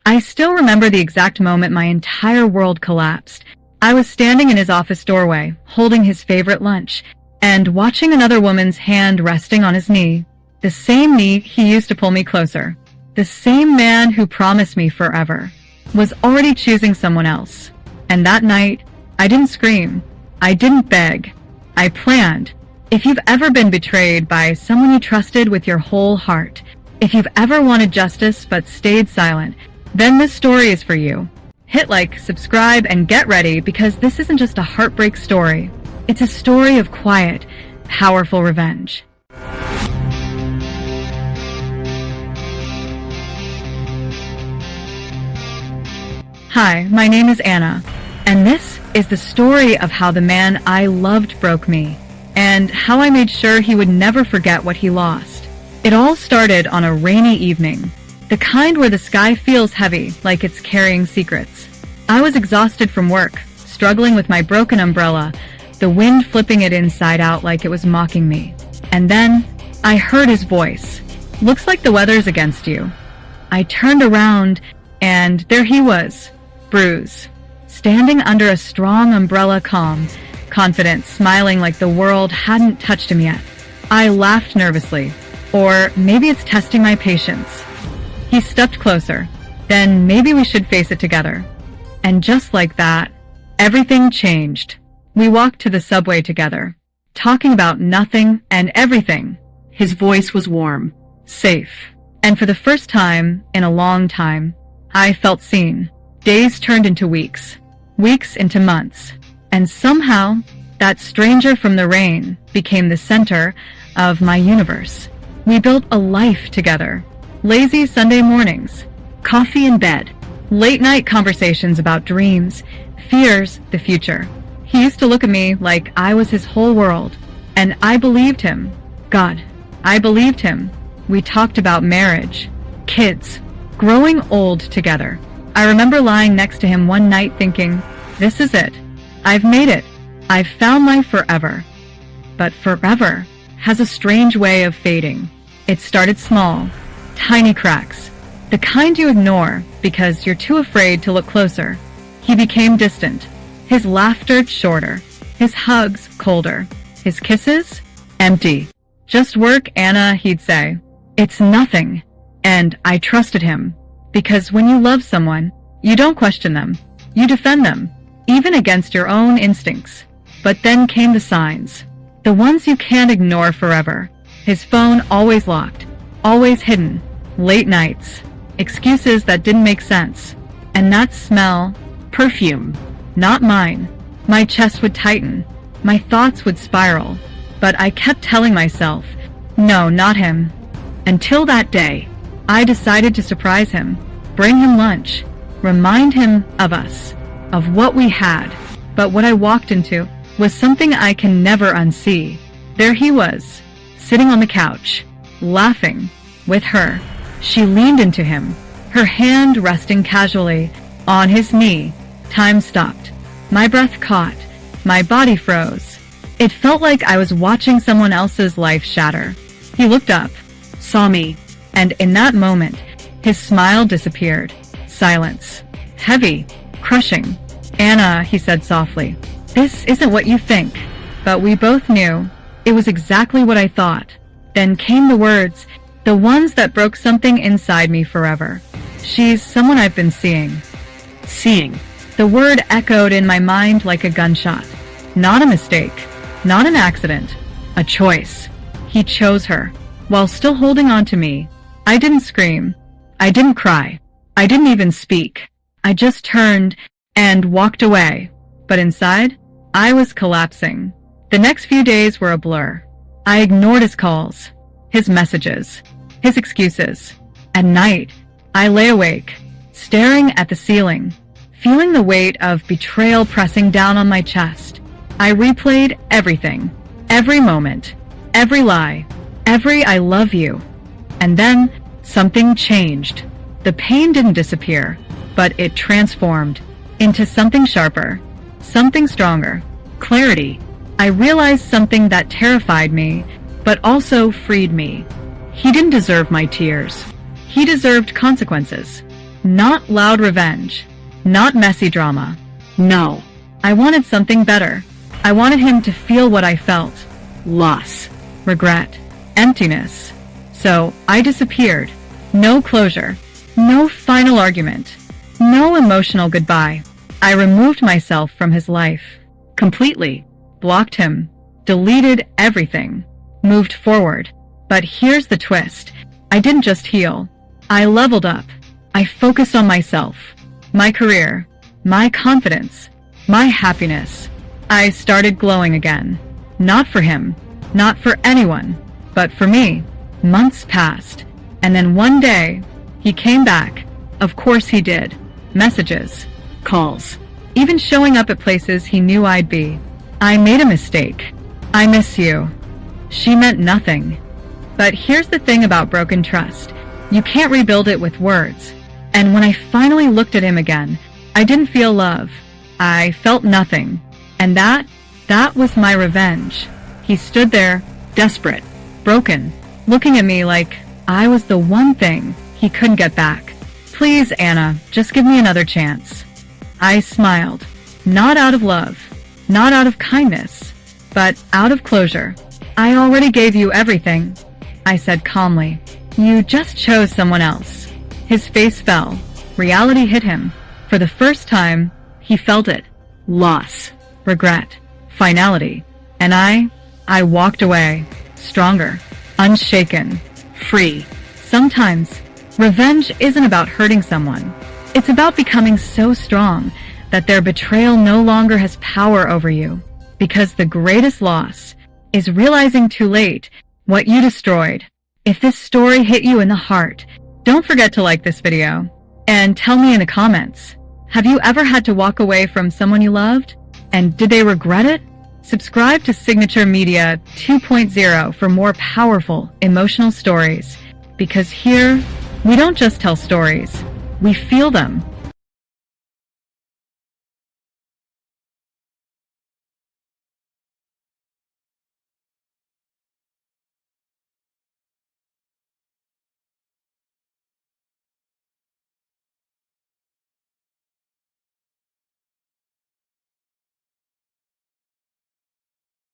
I still remember the exact moment my entire world collapsed. I was standing in his office doorway, holding his favorite lunch, and watching another woman's hand resting on his knee. The same knee he used to pull me closer. The same man who promised me forever was already choosing someone else. And that night, I didn't scream. I didn't beg. I planned. If you've ever been betrayed by someone you trusted with your whole heart, if you've ever wanted justice but stayed silent, then this story is for you. Hit like, subscribe, and get ready because this isn't just a heartbreak story. It's a story of quiet, powerful revenge. Hi, my name is Anna, and this is the story of how the man I loved broke me, and how I made sure he would never forget what he lost. It all started on a rainy evening, the kind where the sky feels heavy, like it's carrying secrets. I was exhausted from work, struggling with my broken umbrella, the wind flipping it inside out like it was mocking me. And then, I heard his voice. "Looks like the weather's against you." I turned around, and there he was, Bruce, standing under a strong umbrella, calm, confident, smiling like the world hadn't touched him yet. I laughed nervously. Or maybe it's testing my patience. He stepped closer. Then maybe we should face it together. And just like that, everything changed. We walked to the subway together, talking about nothing and everything. His voice was warm, safe. And for the first time in a long time, I felt seen. Days turned into weeks, weeks into months. And somehow, that stranger from the rain became the center of my universe. We built a life together. Lazy Sunday mornings, coffee in bed, late night conversations about dreams, fears, the future. He used to look at me like I was his whole world. And I believed him. God, I believed him. We talked about marriage, kids, growing old together. I remember lying next to him one night thinking, this is it. I've made it. I've found my forever. But forever has a strange way of fading. It started small, tiny cracks, the kind you ignore because you're too afraid to look closer. He became distant, his laughter shorter, his hugs colder, his kisses empty. Just work, Anna, he'd say. It's nothing. And I trusted him. Because when you love someone, you don't question them. You defend them, even against your own instincts. But then came the signs. The ones you can't ignore forever. His phone always locked, always hidden. Late nights, excuses that didn't make sense. And that smell, perfume, not mine. My chest would tighten. My thoughts would spiral. But I kept telling myself, no, not him. Until that day, I decided to surprise him, bring him lunch, remind him of us, of what we had. But what I walked into was something I can never unsee. There he was, sitting on the couch, laughing, with her. She leaned into him, her hand resting casually on his knee. Time stopped. My breath caught. My body froze. It felt like I was watching someone else's life shatter. He looked up, saw me, and in that moment, his smile disappeared. Silence. Heavy. Crushing. Anna, he said softly, this isn't what you think. But we both knew it was exactly what I thought. Then came the words, the ones that broke something inside me forever. She's someone I've been seeing. Seeing. The word echoed in my mind like a gunshot. Not a mistake. Not an accident. A choice. He chose her, while still holding on to me. I didn't scream. I didn't cry. I didn't even speak. I just turned and walked away. But inside, I was collapsing. The next few days were a blur. I ignored his calls, his messages, his excuses. At night, I lay awake, staring at the ceiling, feeling the weight of betrayal pressing down on my chest. I replayed everything, every moment, every lie, every I love you. And then something changed. The pain didn't disappear, but it transformed into something sharper, something stronger, clarity. I realized something that terrified me, but also freed me. He didn't deserve my tears. He deserved consequences. Not loud revenge. Not messy drama. No. I wanted something better. I wanted him to feel what I felt. Loss. Regret. Emptiness. So I disappeared. No closure. No final argument. No emotional goodbye. I removed myself from his life. Completely. Blocked him. Deleted everything. Moved forward. But here's the twist. I didn't just heal. I leveled up. I focused on myself. My career. My confidence. My happiness. I started glowing again. Not for him. Not for anyone. But for me. Months passed. And then one day, he came back. Of course he did. Messages. Calls. Even showing up at places he knew I'd be. I made a mistake. I miss you. She meant nothing. But here's the thing about broken trust. You can't rebuild it with words. And when I finally looked at him again, I didn't feel love. I felt nothing. And that was my revenge. He stood there, desperate, broken, looking at me like I was the one thing he couldn't get back. Please, Anna, just give me another chance. I smiled. Not out of love. Not out of kindness. But out of closure. I already gave you everything. I said calmly. You just chose someone else. His face fell. Reality hit him. For the first time, he felt it. Loss. Regret. Finality. And I walked away. Stronger. Unshaken. Free. Sometimes, revenge isn't about hurting someone. It's about becoming so strong that their betrayal no longer has power over you. Because the greatest loss is realizing too late what you destroyed. If this story hit you in the heart, don't forget to like this video. And tell me in the comments, have you ever had to walk away from someone you loved? And did they regret it? Subscribe to Signature Media 2.0 for more powerful, emotional stories. Because here, we don't just tell stories, we feel them.